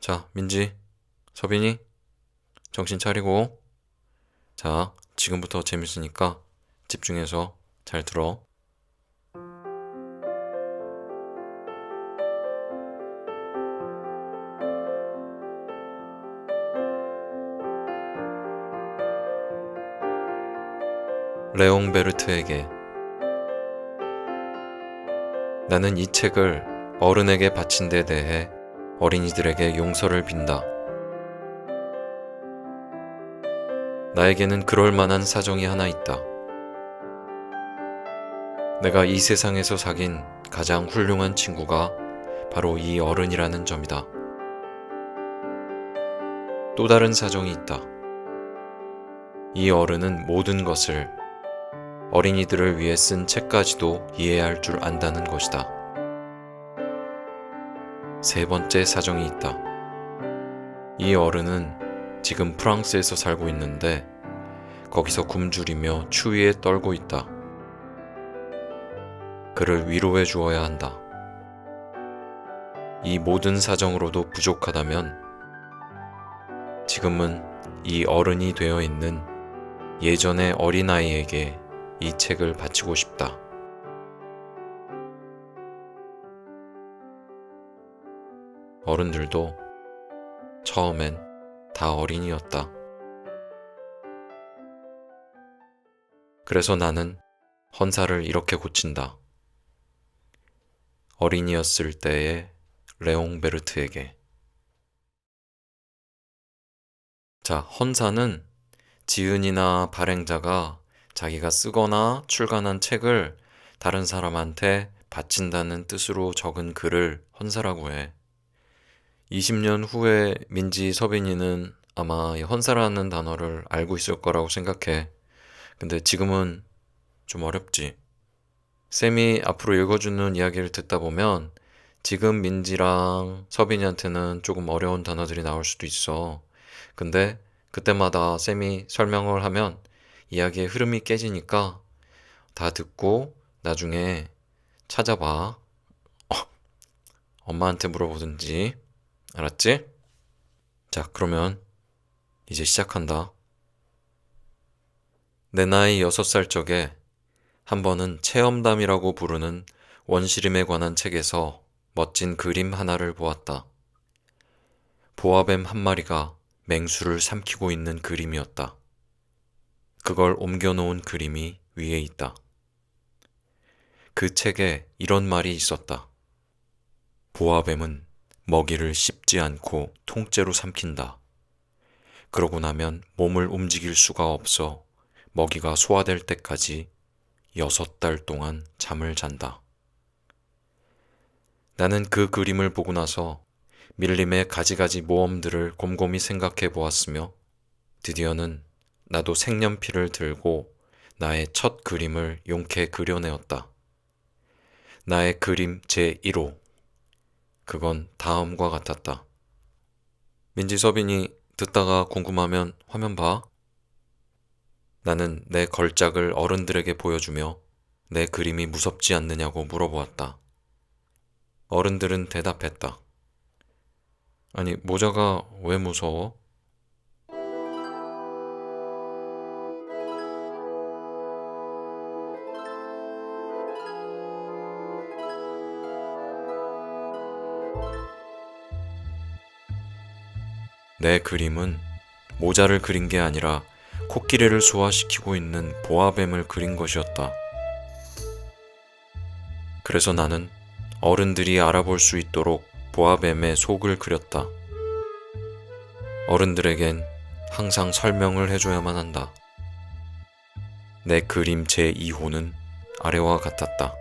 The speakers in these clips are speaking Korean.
자, 민지, 서빈이, 정신 차리고. 자, 지금부터 재밌으니까 집중해서 잘 들어. 레옹 베르트에게. 나는 이 책을 어른에게 바친 데 대해 어린이들에게 용서를 빈다. 나에게는 그럴 만한 사정이 하나 있다. 내가 이 세상에서 사귄 가장 훌륭한 친구가 바로 이 어른이라는 점이다. 또 다른 사정이 있다. 이 어른은 모든 것을, 어린이들을 위해 쓴 책까지도 이해할 줄 안다는 것이다. 세 번째 사정이 있다. 이 어른은 지금 프랑스에서 살고 있는데 거기서 굶주리며 추위에 떨고 있다. 그를 위로해 주어야 한다. 이 모든 사정으로도 부족하다면 지금은 이 어른이 되어 있는 예전의 어린아이에게 이 책을 바치고 싶다. 어른들도 처음엔 다 어린이였다. 그래서 나는 헌사를 이렇게 고친다. 어린이였을 때의 레옹 베르트에게. 자, 헌사는 지은이나 발행자가 자기가 쓰거나 출간한 책을 다른 사람한테 바친다는 뜻으로 적은 글을 헌사라고 해. 20년 후에 민지 서빈이는 아마 이 헌사라는 단어를 알고 있을 거라고 생각해. 근데 지금은 좀 어렵지. 쌤이 앞으로 읽어주는 이야기를 듣다 보면 지금 민지랑 서빈이한테는 조금 어려운 단어들이 나올 수도 있어. 근데 그때마다 쌤이 설명을 하면 이야기의 흐름이 깨지니까 다 듣고 나중에 찾아봐. 엄마한테 물어보든지. 알았지? 자, 그러면 이제 시작한다. 내 나이 6살 적에 한 번은 체험담이라고 부르는 원시림에 관한 책에서 멋진 그림 하나를 보았다. 보아뱀 한 마리가 맹수를 삼키고 있는 그림이었다. 그걸 옮겨놓은 그림이 위에 있다. 그 책에 이런 말이 있었다. 보아뱀은 먹이를 씹지 않고 통째로 삼킨다. 그러고 나면 몸을 움직일 수가 없어 먹이가 소화될 때까지 6달 동안 잠을 잔다. 나는 그 그림을 보고 나서 밀림의 가지가지 모험들을 곰곰이 생각해 보았으며 드디어는 나도 색연필을 들고 나의 첫 그림을 용케 그려내었다. 나의 그림 제1호. 그건 다음과 같았다. 민지서빈이 듣다가 궁금하면 화면 봐. 나는 내 걸작을 어른들에게 보여주며 내 그림이 무섭지 않느냐고 물어보았다. 어른들은 대답했다. 아니, 모자가 왜 무서워? 내 그림은 모자를 그린 게 아니라 코끼리를 소화시키고 있는 보아뱀을 그린 것이었다. 그래서 나는 어른들이 알아볼 수 있도록 보아뱀의 속을 그렸다. 어른들에겐 항상 설명을 해줘야만 한다. 내 그림 제2호는 아래와 같았다.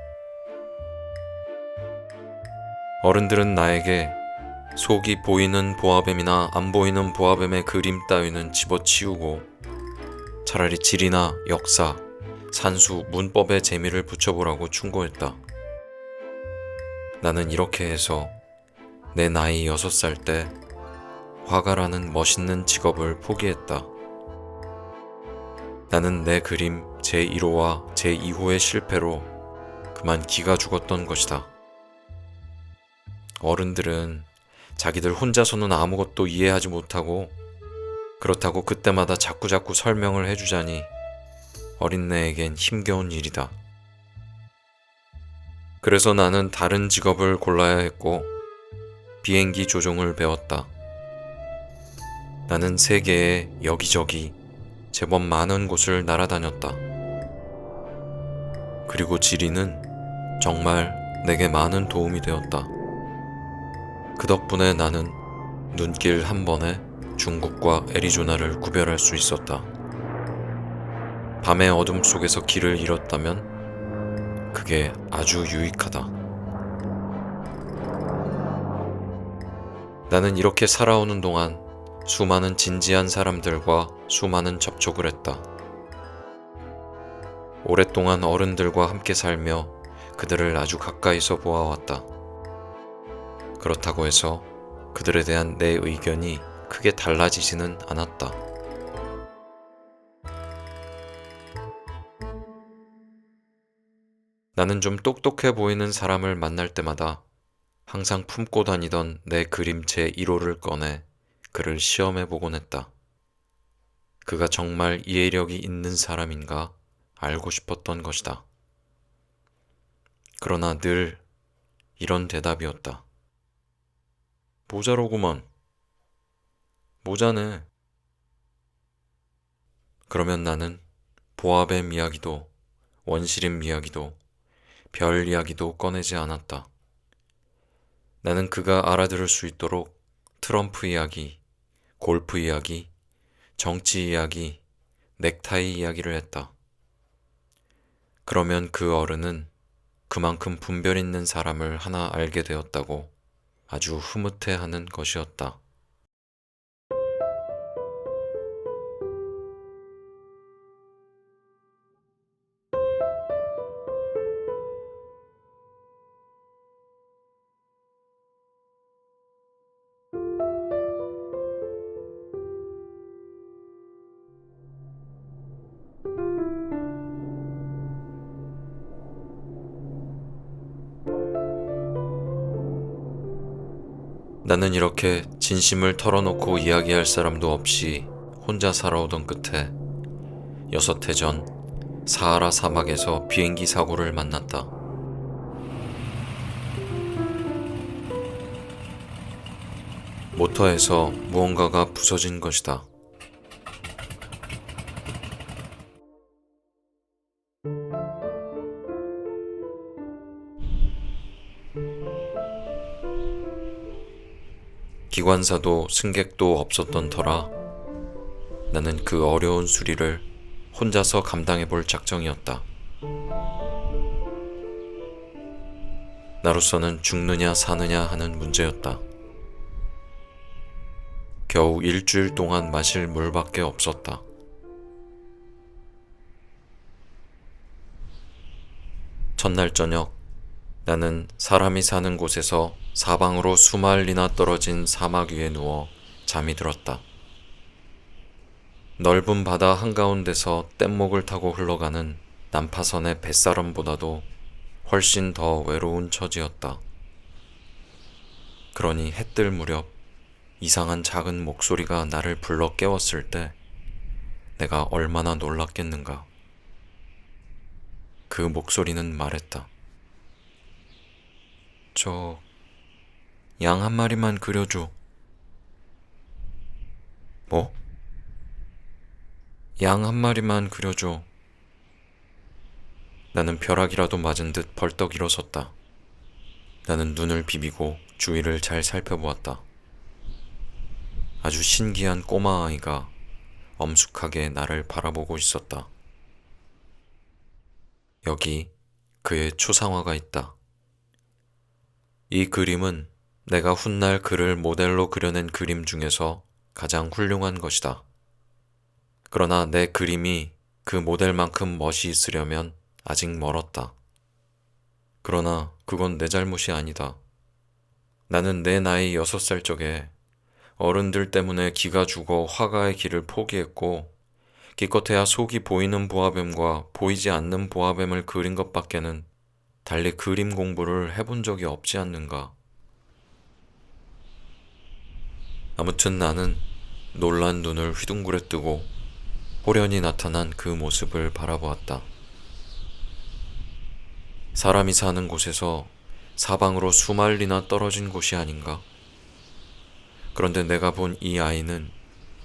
어른들은 나에게 속이 보이는 보아뱀이나 안 보이는 보아뱀의 그림 따위는 집어치우고 차라리 지리나 역사, 산수, 문법에 재미를 붙여보라고 충고했다. 나는 이렇게 해서 내 나이 6살 때 화가라는 멋있는 직업을 포기했다. 나는 내 그림 제1호와 제2호의 실패로 그만 기가 죽었던 것이다. 어른들은 자기들 혼자서는 아무것도 이해하지 못하고 그렇다고 그때마다 자꾸자꾸 설명을 해주자니 어린애에겐 힘겨운 일이다. 그래서 나는 다른 직업을 골라야 했고 비행기 조종을 배웠다. 나는 세계의 여기저기 제법 많은 곳을 날아다녔다. 그리고 지리는 정말 내게 많은 도움이 되었다. 그 덕분에 나는 눈길 한 번에 중국과 애리조나를 구별할 수 있었다. 밤의 어둠 속에서 길을 잃었다면 그게 아주 유익하다. 나는 이렇게 살아오는 동안 수많은 진지한 사람들과 수많은 접촉을 했다. 오랫동안 어른들과 함께 살며 그들을 아주 가까이서 보아왔다. 그렇다고 해서 그들에 대한 내 의견이 크게 달라지지는 않았다. 나는 좀 똑똑해 보이는 사람을 만날 때마다 항상 품고 다니던 내 그림체 1호를 꺼내 그를 시험해 보곤 했다. 그가 정말 이해력이 있는 사람인가 알고 싶었던 것이다. 그러나 늘 이런 대답이었다. 모자로구먼. 모자네. 그러면 나는 보아뱀 이야기도 원시림 이야기도 별 이야기도 꺼내지 않았다. 나는 그가 알아들을 수 있도록 트럼프 이야기, 골프 이야기, 정치 이야기, 넥타이 이야기를 했다. 그러면 그 어른은 그만큼 분별 있는 사람을 하나 알게 되었다고 아주 흐뭇해하는 것이었다. 나는 이렇게 진심을 털어놓고 이야기할 사람도 없이 혼자 살아오던 끝에 6해 전 사하라 사막에서 비행기 사고를 만났다. 모터에서 무언가가 부서진 것이다. 기관사도 승객도 없었던 터라 나는 그 어려운 수리를 혼자서 감당해 볼 작정이었다. 나로서는 죽느냐 사느냐 하는 문제였다. 겨우 일주일 동안 마실 물밖에 없었다. 첫날 저녁 나는 사람이 사는 곳에서 사방으로 수마일리나 떨어진 사막 위에 누워 잠이 들었다. 넓은 바다 한가운데서 뗏목을 타고 흘러가는 난파선의 뱃사람보다도 훨씬 더 외로운 처지였다. 그러니 해뜰 무렵 이상한 작은 목소리가 나를 불러 깨웠을 때 내가 얼마나 놀랐겠는가. 그 목소리는 말했다. 저 양 한 마리만 그려줘. 뭐? 양 한 마리만 그려줘. 나는 벼락이라도 맞은 듯 벌떡 일어섰다. 나는 눈을 비비고 주위를 잘 살펴보았다. 아주 신기한 꼬마 아이가 엄숙하게 나를 바라보고 있었다. 여기 그의 초상화가 있다. 이 그림은 내가 훗날 그를 모델로 그려낸 그림 중에서 가장 훌륭한 것이다. 그러나 내 그림이 그 모델만큼 멋이 있으려면 아직 멀었다. 그러나 그건 내 잘못이 아니다. 나는 내 나이 6살 적에 어른들 때문에 기가 죽어 화가의 길을 포기했고 기껏해야 속이 보이는 보아뱀과 보이지 않는 보아뱀을 그린 것밖에는 달리 그림 공부를 해본 적이 없지 않는가. 아무튼 나는 놀란 눈을 휘둥그레 뜨고 호련히 나타난 그 모습을 바라보았다. 사람이 사는 곳에서 사방으로 수마일이나 떨어진 곳이 아닌가? 그런데 내가 본 이 아이는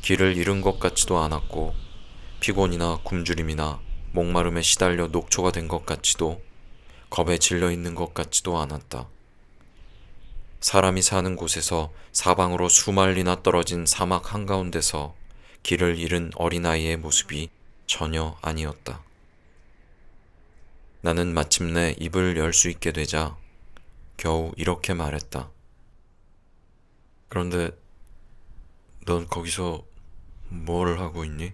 길을 잃은 것 같지도 않았고 피곤이나 굶주림이나 목마름에 시달려 녹초가 된 것 같지도 겁에 질려 있는 것 같지도 않았다. 사람이 사는 곳에서 사방으로 수마일이나 떨어진 사막 한가운데서 길을 잃은 어린아이의 모습이 전혀 아니었다. 나는 마침내 입을 열 수 있게 되자 겨우 이렇게 말했다. 그런데 넌 거기서 뭘 하고 있니?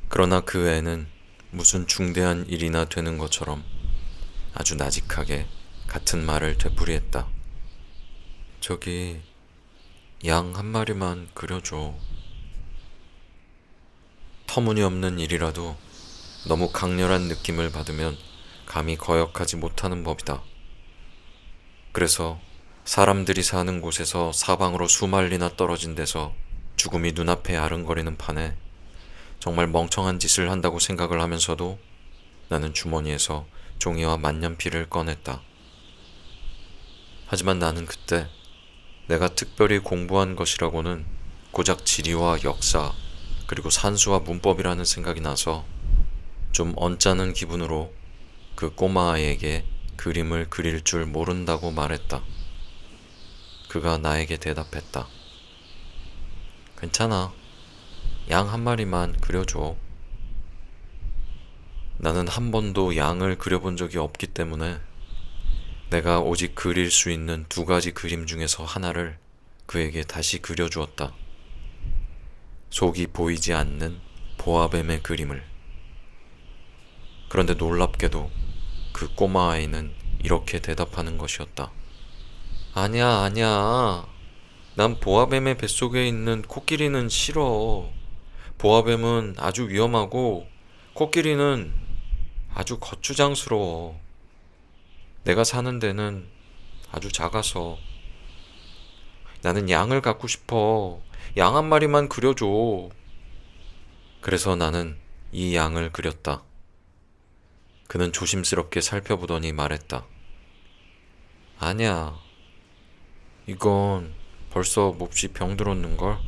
그러나 그 애는 무슨 중대한 일이나 되는 것처럼 아주 나직하게 같은 말을 되풀이했다. 저기 양 한 마리만 그려줘. 터무니없는 일이라도 너무 강렬한 느낌을 받으면 감히 거역하지 못하는 법이다. 그래서 사람들이 사는 곳에서 사방으로 수마일이나 떨어진 데서 죽음이 눈앞에 아른거리는 판에 정말 멍청한 짓을 한다고 생각을 하면서도 나는 주머니에서 종이와 만년필을 꺼냈다. 하지만 나는 그때 내가 특별히 공부한 것이라고는 고작 지리와 역사 그리고 산수와 문법이라는 생각이 나서 좀 언짢은 기분으로 그 꼬마아이에게 그림을 그릴 줄 모른다고 말했다. 그가 나에게 대답했다. 괜찮아. 양 한 마리만 그려줘. 나는 한 번도 양을 그려본 적이 없기 때문에 내가 오직 그릴 수 있는 두 가지 그림 중에서 하나를 그에게 다시 그려주었다. 속이 보이지 않는 보아뱀의 그림을. 그런데 놀랍게도 그 꼬마아이는 이렇게 대답하는 것이었다. 아니야, 아니야. 난 보아뱀의 뱃속에 있는 코끼리는 싫어. 보아뱀은 아주 위험하고 코끼리는 아주 거추장스러워. 내가 사는 데는 아주 작아서. 나는 양을 갖고 싶어. 양 한 마리만 그려줘. 그래서 나는 이 양을 그렸다. 그는 조심스럽게 살펴보더니 말했다. 아니야. 이건 벌써 몹시 병들었는걸?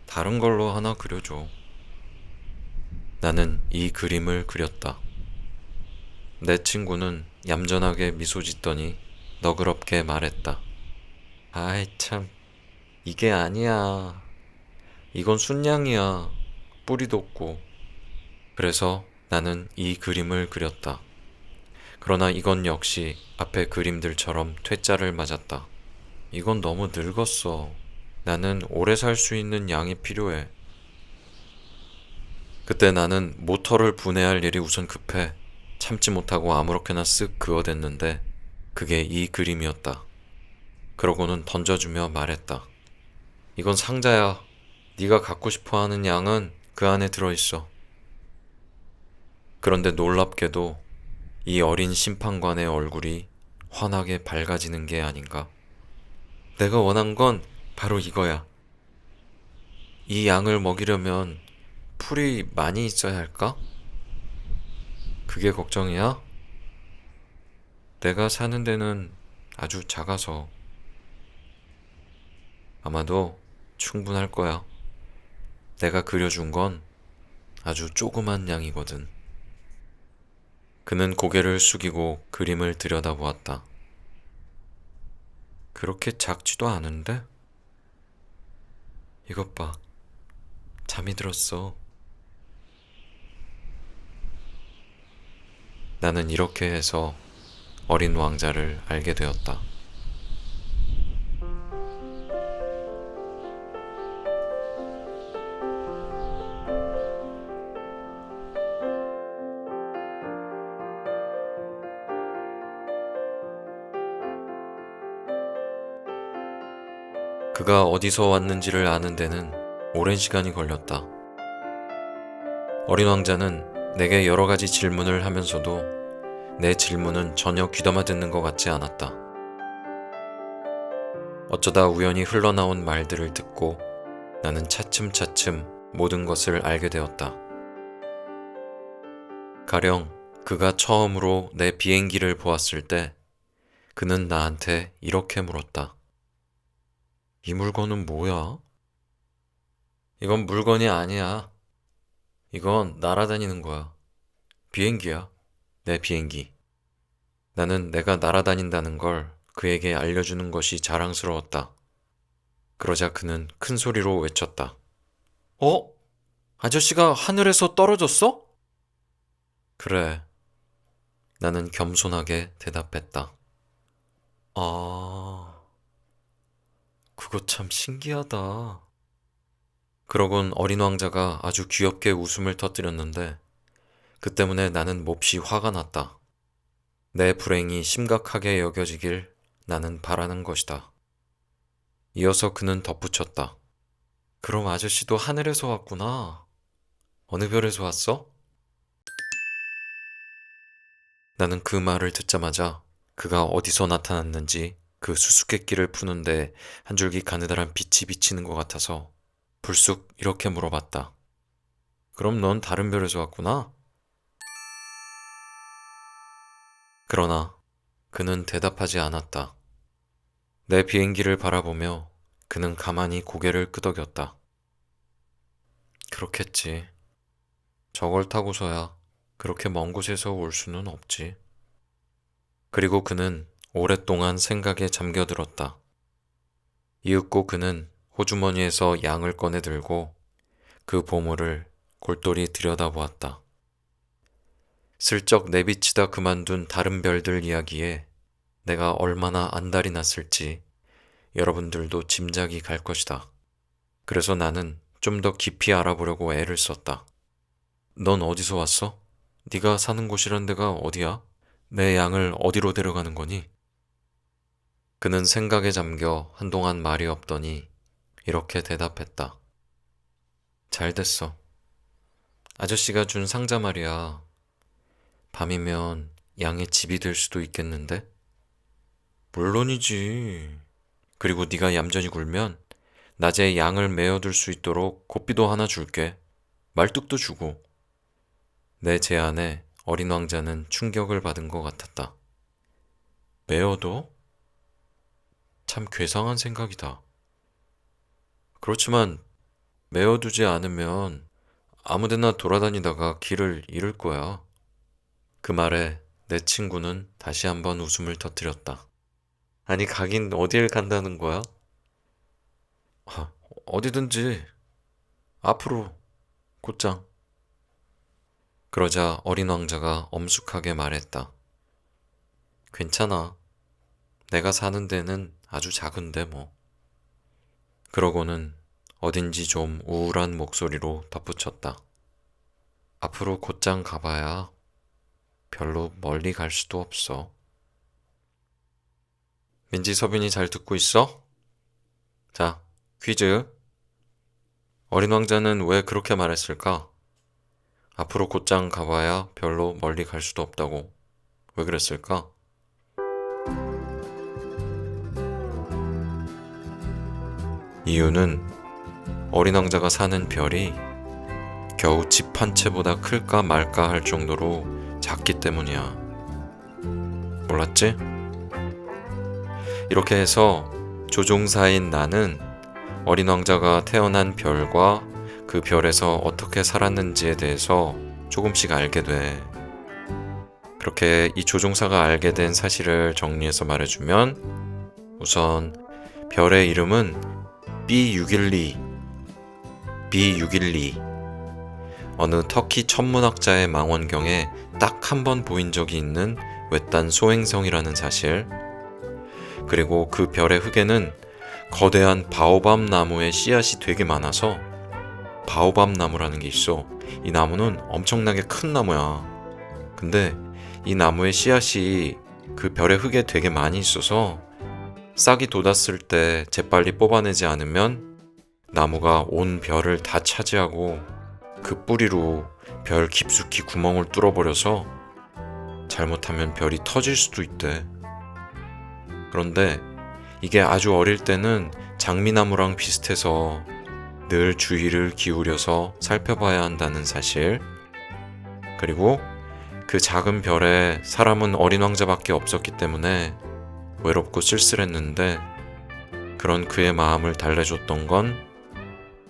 다른 걸로 하나 그려줘. 나는 이 그림을 그렸다. 내 친구는 얌전하게 미소 짓더니 너그럽게 말했다. 아이 참, 이게 아니야. 이건 순양이야. 뿌리도 없고. 그래서 나는 이 그림을 그렸다. 그러나 이건 역시 앞의 그림들처럼 퇴짜를 맞았다. 이건 너무 늙었어. 나는 오래 살 수 있는 양이 필요해. 그때 나는 모터를 분해할 일이 우선 급해 참지 못하고 아무렇게나 쓱 그어댔는데 그게 이 그림이었다. 그러고는 던져주며 말했다. 이건 상자야. 네가 갖고 싶어하는 양은 그 안에 들어있어. 그런데 놀랍게도 이 어린 심판관의 얼굴이 환하게 밝아지는 게 아닌가? 내가 원한 건 바로 이거야. 이 양을 먹이려면 풀이 많이 있어야 할까? 그게 걱정이야? 내가 사는 데는 아주 작아서. 아마도 충분할 거야. 내가 그려준 건 아주 조그만 양이거든. 그는 고개를 숙이고 그림을 들여다보았다. 그렇게 작지도 않은데? 이것 봐. 잠이 들었어. 나는 이렇게 해서 어린 왕자를 알게 되었다. 그가 어디서 왔는지를 아는 데는 오랜 시간이 걸렸다. 어린 왕자는 내게 여러 가지 질문을 하면서도 내 질문은 전혀 귀담아 듣는 것 같지 않았다. 어쩌다 우연히 흘러나온 말들을 듣고 나는 차츰차츰 모든 것을 알게 되었다. 가령 그가 처음으로 내 비행기를 보았을 때 그는 나한테 이렇게 물었다. 이 물건은 뭐야? 이건 물건이 아니야. 이건 날아다니는 거야. 비행기야. 내 비행기. 나는 내가 날아다닌다는 걸 그에게 알려주는 것이 자랑스러웠다. 그러자 그는 큰 소리로 외쳤다. 어? 아저씨가 하늘에서 떨어졌어? 그래. 나는 겸손하게 대답했다. 아, 그거 참 신기하다. 그러곤 어린 왕자가 아주 귀엽게 웃음을 터뜨렸는데 그 때문에 나는 몹시 화가 났다. 내 불행이 심각하게 여겨지길 나는 바라는 것이다. 이어서 그는 덧붙였다. 그럼 아저씨도 하늘에서 왔구나. 어느 별에서 왔어? 나는 그 말을 듣자마자 그가 어디서 나타났는지 그 수수께끼를 푸는데 한 줄기 가느다란 빛이 비치는 것 같아서 불쑥 이렇게 물어봤다. 그럼 넌 다른 별에서 왔구나? 그러나 그는 대답하지 않았다. 내 비행기를 바라보며 그는 가만히 고개를 끄덕였다. 그렇겠지. 저걸 타고서야 그렇게 먼 곳에서 올 수는 없지. 그리고 그는 오랫동안 생각에 잠겨들었다. 이윽고 그는 호주머니에서 양을 꺼내 들고 그 보물을 골똘히 들여다보았다. 슬쩍 내비치다 그만둔 다른 별들 이야기에 내가 얼마나 안달이 났을지 여러분들도 짐작이 갈 것이다. 그래서 나는 좀 더 깊이 알아보려고 애를 썼다. 넌 어디서 왔어? 네가 사는 곳이란 데가 어디야? 내 양을 어디로 데려가는 거니? 그는 생각에 잠겨 한동안 말이 없더니 이렇게 대답했다. 잘 됐어. 아저씨가 준 상자 말이야. 밤이면 양의 집이 될 수도 있겠는데? 물론이지. 그리고 네가 얌전히 굴면 낮에 양을 메어둘 수 있도록 고삐도 하나 줄게. 말뚝도 주고. 내 제안에 어린 왕자는 충격을 받은 것 같았다. 메어둬? 참 괴상한 생각이다. 그렇지만 메어두지 않으면 아무데나 돌아다니다가 길을 잃을 거야. 그 말에 내 친구는 다시 한번 웃음을 터뜨렸다. 아니, 가긴 어딜 간다는 거야? 어디든지. 앞으로, 곧장. 그러자 어린 왕자가 엄숙하게 말했다. 괜찮아. 내가 사는 데는 아주 작은데 뭐. 그러고는 어딘지 좀 우울한 목소리로 덧붙였다. 앞으로 곧장 가봐야 별로 멀리 갈 수도 없어. 민지, 서빈이 잘 듣고 있어? 자, 퀴즈. 어린 왕자는 왜 그렇게 말했을까? 앞으로 곧장 가봐야 별로 멀리 갈 수도 없다고. 왜 그랬을까? 이유는 어린 왕자가 사는 별이 겨우 집 한 채보다 클까 말까 할 정도로 작기 때문이야. 몰랐지? 이렇게 해서 조종사인 나는 어린 왕자가 태어난 별과 그 별에서 어떻게 살았는지에 대해서 조금씩 알게 돼. 그렇게 이 조종사가 알게 된 사실을 정리해서 말해주면 우선 별의 이름은 B612, B612. 어느 터키 천문학자의 망원경에 딱 한 번 보인 적이 있는 외딴 소행성이라는 사실, 그리고 그 별의 흙에는 거대한 바오밥 나무의 씨앗이 되게 많아서 바오밥 나무라는 게 있어. 이 나무는 엄청나게 큰 나무야. 근데 이 나무의 씨앗이 그 별의 흙에 되게 많이 있어서 싹이 돋았을 때 재빨리 뽑아내지 않으면 나무가 온 별을 다 차지하고 그 뿌리로 별 깊숙이 구멍을 뚫어버려서 잘못하면 별이 터질 수도 있대. 그런데 이게 아주 어릴 때는 장미나무랑 비슷해서 늘 주의를 기울여서 살펴봐야 한다는 사실, 그리고 그 작은 별에 사람은 어린 왕자밖에 없었기 때문에 외롭고 쓸쓸했는데 그런 그의 마음을 달래줬던 건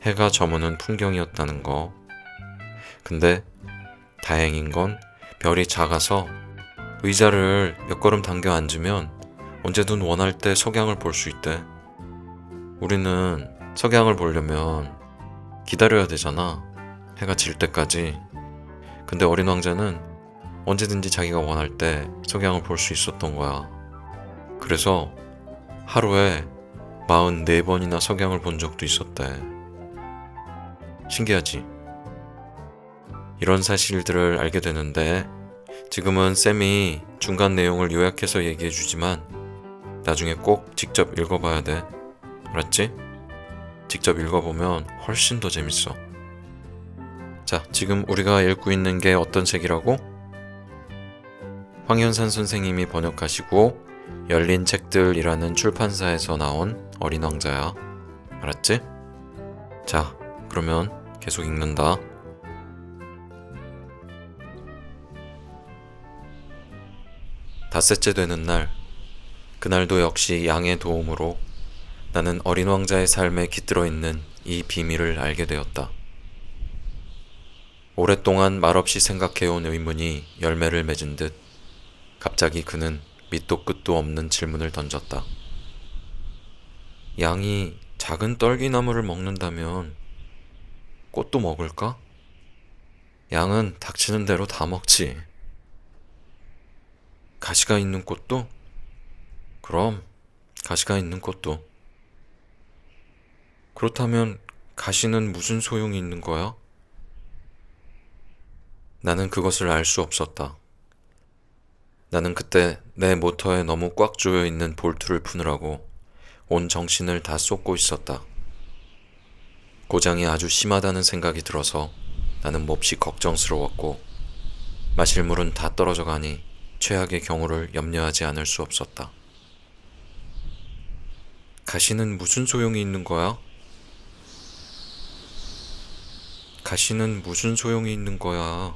해가 저무는 풍경이었다는 거. 근데 다행인 건 별이 작아서 의자를 몇 걸음 당겨 앉으면 언제든 원할 때 석양을 볼 수 있대. 우리는 석양을 보려면 기다려야 되잖아. 해가 질 때까지. 근데 어린 왕자는 언제든지 자기가 원할 때 석양을 볼 수 있었던 거야. 그래서 하루에 44번이나 석양을 본 적도 있었대. 신기하지? 이런 사실들을 알게 되는데 지금은 쌤이 중간 내용을 요약해서 얘기해주지만 나중에 꼭 직접 읽어봐야 돼. 알았지? 직접 읽어보면 훨씬 더 재밌어. 자, 지금 우리가 읽고 있는 게 어떤 책이라고? 황현산 선생님이 번역하시고 열린 책들이라는 출판사에서 나온 어린 왕자야. 알았지? 자, 그러면 계속 읽는다. 닷새째 되는 날, 그날도 역시 양의 도움으로 나는 어린 왕자의 삶에 깃들어 있는 이 비밀을 알게 되었다. 오랫동안 말없이 생각해온 의문이 열매를 맺은 듯 갑자기 그는 밑도 끝도 없는 질문을 던졌다. 양이 작은 떨기나무를 먹는다면 꽃도 먹을까? 양은 닥치는 대로 다 먹지. 가시가 있는 꽃도? 그럼 가시가 있는 꽃도. 그렇다면 가시는 무슨 소용이 있는 거야? 나는 그것을 알 수 없었다. 나는 그때 내 모터에 너무 꽉 조여 있는 볼트를 푸느라고 온 정신을 다 쏟고 있었다. 고장이 아주 심하다는 생각이 들어서 나는 몹시 걱정스러웠고 마실 물은 다 떨어져 가니 최악의 경우를 염려하지 않을 수 없었다. 가시는 무슨 소용이 있는 거야? 가시는 무슨 소용이 있는 거야?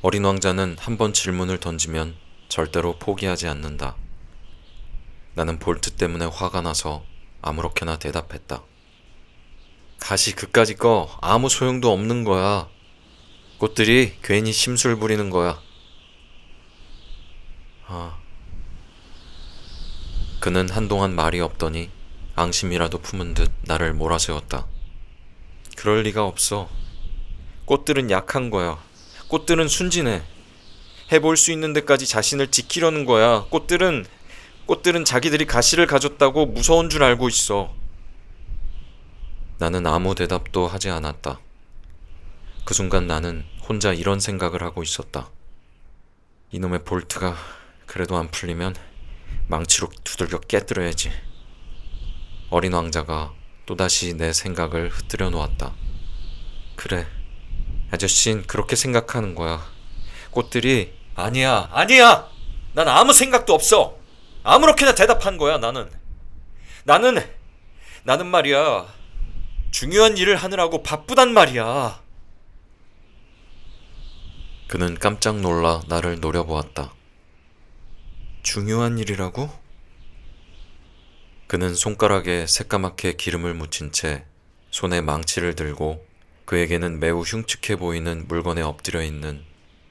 어린 왕자는 한번 질문을 던지면 절대로 포기하지 않는다. 나는 볼트 때문에 화가 나서 아무렇게나 대답했다. 가시 그까짓 거 아무 소용도 없는 거야. 꽃들이 괜히 심술 부리는 거야. 그는 한동안 말이 없더니 앙심이라도 품은 듯 나를 몰아세웠다. 그럴 리가 없어. 꽃들은 약한 거야. 꽃들은 순진해. 해볼 수 있는 데까지 자신을 지키려는 거야. 꽃들은 자기들이 가시를 가졌다고 무서운 줄 알고 있어. 나는 아무 대답도 하지 않았다. 그 순간 나는 혼자 이런 생각을 하고 있었다. 이놈의 볼트가 그래도 안 풀리면 망치로 두들겨 깨뜨려야지. 어린 왕자가 또다시 내 생각을 흩뜨려 놓았다. 그래, 아저씨는 그렇게 생각하는 거야. 꽃들이 아니야. 난 아무 생각도 없어. 아무렇게나 대답한 거야. 나는 말이야, 중요한 일을 하느라고 바쁘단 말이야. 그는 깜짝 놀라 나를 노려보았다. 중요한 일이라고? 그는 손가락에 새까맣게 기름을 묻힌 채 손에 망치를 들고 그에게는 매우 흉측해 보이는 물건에 엎드려 있는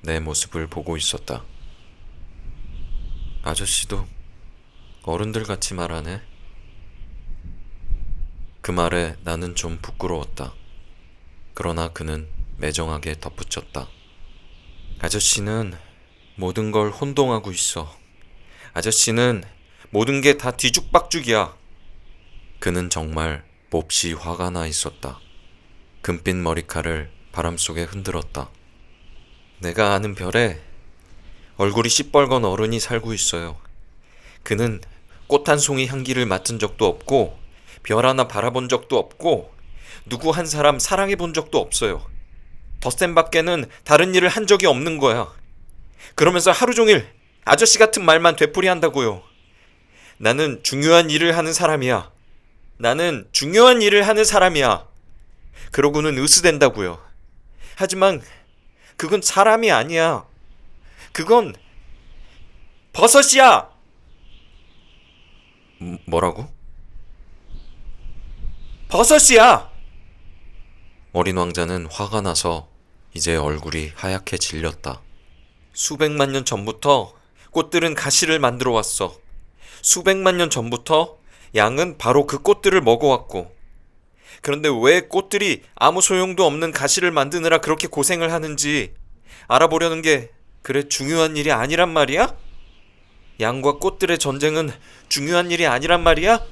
내 모습을 보고 있었다. 아저씨도 어른들 같이 말하네. 그 말에 나는 좀 부끄러웠다. 그러나 그는 매정하게 덧붙였다. 아저씨는 모든 걸 혼동하고 있어. 아저씨는 모든 게 다 뒤죽박죽이야. 그는 정말 몹시 화가 나 있었다. 금빛 머리칼을 바람 속에 흔들었다. 내가 아는 별에 얼굴이 시뻘건 어른이 살고 있어요. 그는 꽃 한 송이 향기를 맡은 적도 없고 별 하나 바라본 적도 없고 누구 한 사람 사랑해 본 적도 없어요. 덧셈 밖에는 다른 일을 한 적이 없는 거야. 그러면서 하루 종일 아저씨 같은 말만 되풀이한다고요. 나는 중요한 일을 하는 사람이야. 나는 중요한 일을 하는 사람이야. 그러고는 으스댄다고요. 하지만 그건 사람이 아니야. 그건 버섯이야! 뭐라고? 버섯이야! 어린 왕자는 화가 나서 이제 얼굴이 하얗게 질렸다. 수백만 년 전부터 꽃들은 가시를 만들어 왔어. 수백만 년 전부터 양은 바로 그 꽃들을 먹어왔고, 그런데 왜 꽃들이 아무 소용도 없는 가시를 만드느라 그렇게 고생을 하는지 알아보려는 게 그래 중요한 일이 아니란 말이야? 양과 꽃들의 전쟁은 중요한 일이 아니란 말이야?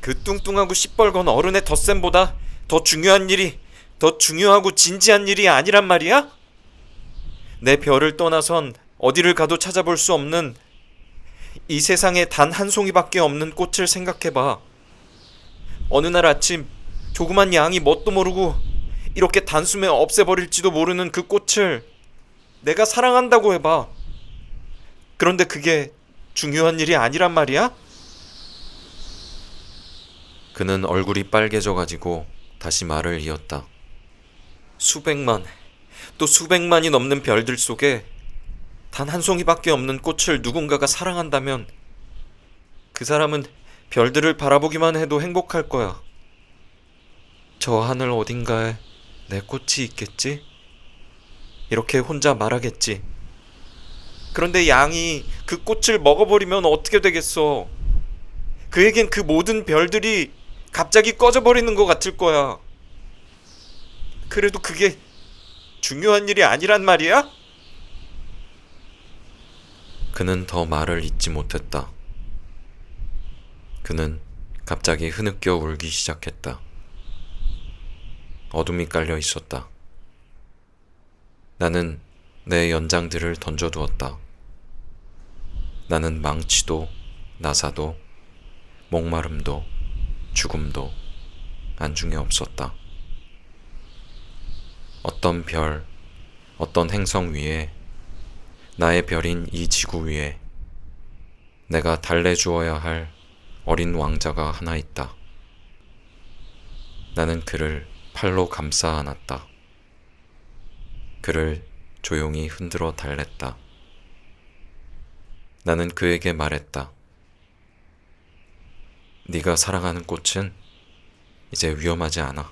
그 뚱뚱하고 시뻘건 어른의 덧셈보다 더 중요한 일이, 더 중요하고 진지한 일이 아니란 말이야? 내 별을 떠나선 어디를 가도 찾아볼 수 없는 이 세상에 단 한 송이밖에 없는 꽃을 생각해봐. 어느 날 아침 조그만 양이 뭣도 모르고 이렇게 단숨에 없애버릴지도 모르는 그 꽃을 내가 사랑한다고 해봐. 그런데 그게 중요한 일이 아니란 말이야? 그는 얼굴이 빨개져가지고 다시 말을 이었다. 수백만, 또 수백만이 넘는 별들 속에 단 한 송이밖에 없는 꽃을 누군가가 사랑한다면 그 사람은 별들을 바라보기만 해도 행복할 거야. 저 하늘 어딘가에 내 꽃이 있겠지? 이렇게 혼자 말하겠지. 그런데 양이 그 꽃을 먹어버리면 어떻게 되겠어? 그에겐 그 모든 별들이 갑자기 꺼져버리는 것 같을 거야. 그래도 그게 중요한 일이 아니란 말이야? 그는 더 말을 잇지 못했다. 그는 갑자기 흐느껴 울기 시작했다. 어둠이 깔려 있었다. 나는 내 연장들을 던져두었다. 나는 망치도, 나사도, 목마름도, 죽음도 안중에 없었다. 어떤 별, 어떤 행성 위에, 나의 별인 이 지구 위에 내가 달래주어야 할 어린 왕자가 하나 있다. 나는 그를 팔로 감싸 안았다. 그를 조용히 흔들어 달랬다. 나는 그에게 말했다. 네가 사랑하는 꽃은 이제 위험하지 않아.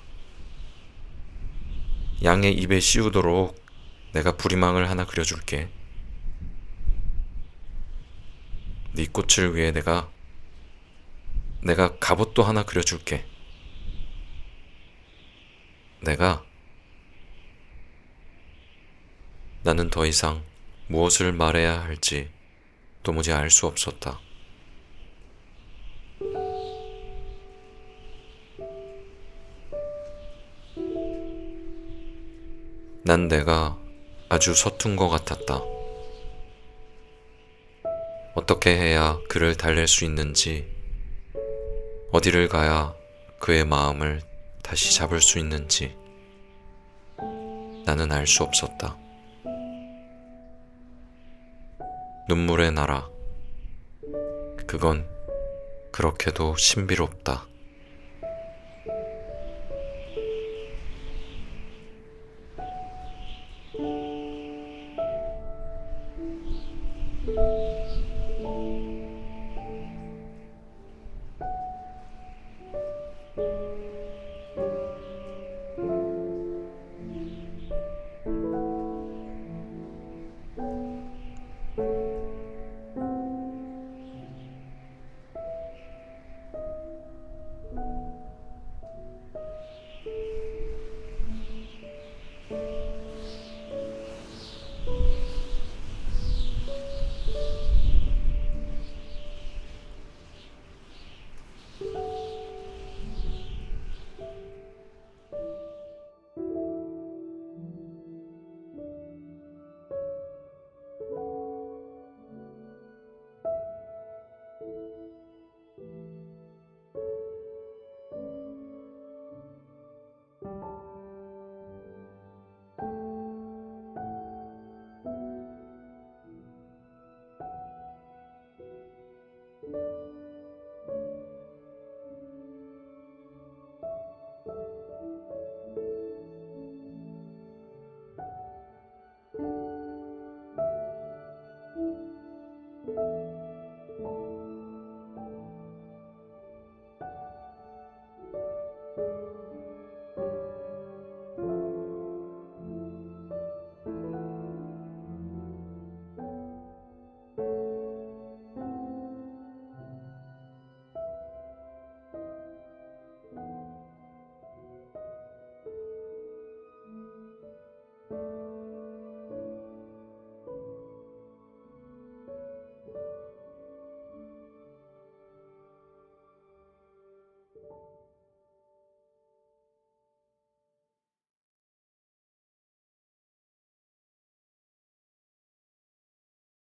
양의 입에 씌우도록 내가 부리망을 하나 그려줄게. 네 꽃을 위해 내가 갑옷도 하나 그려줄게. 나는 더 이상 무엇을 말해야 할지 도무지 알 수 없었다. 난 내가 아주 서툰 것 같았다. 어떻게 해야 그를 달랠 수 있는지, 어디를 가야 그의 마음을 다시 잡을 수 있는지 나는 알 수 없었다. 눈물의 나라, 그건 그렇게도 신비롭다.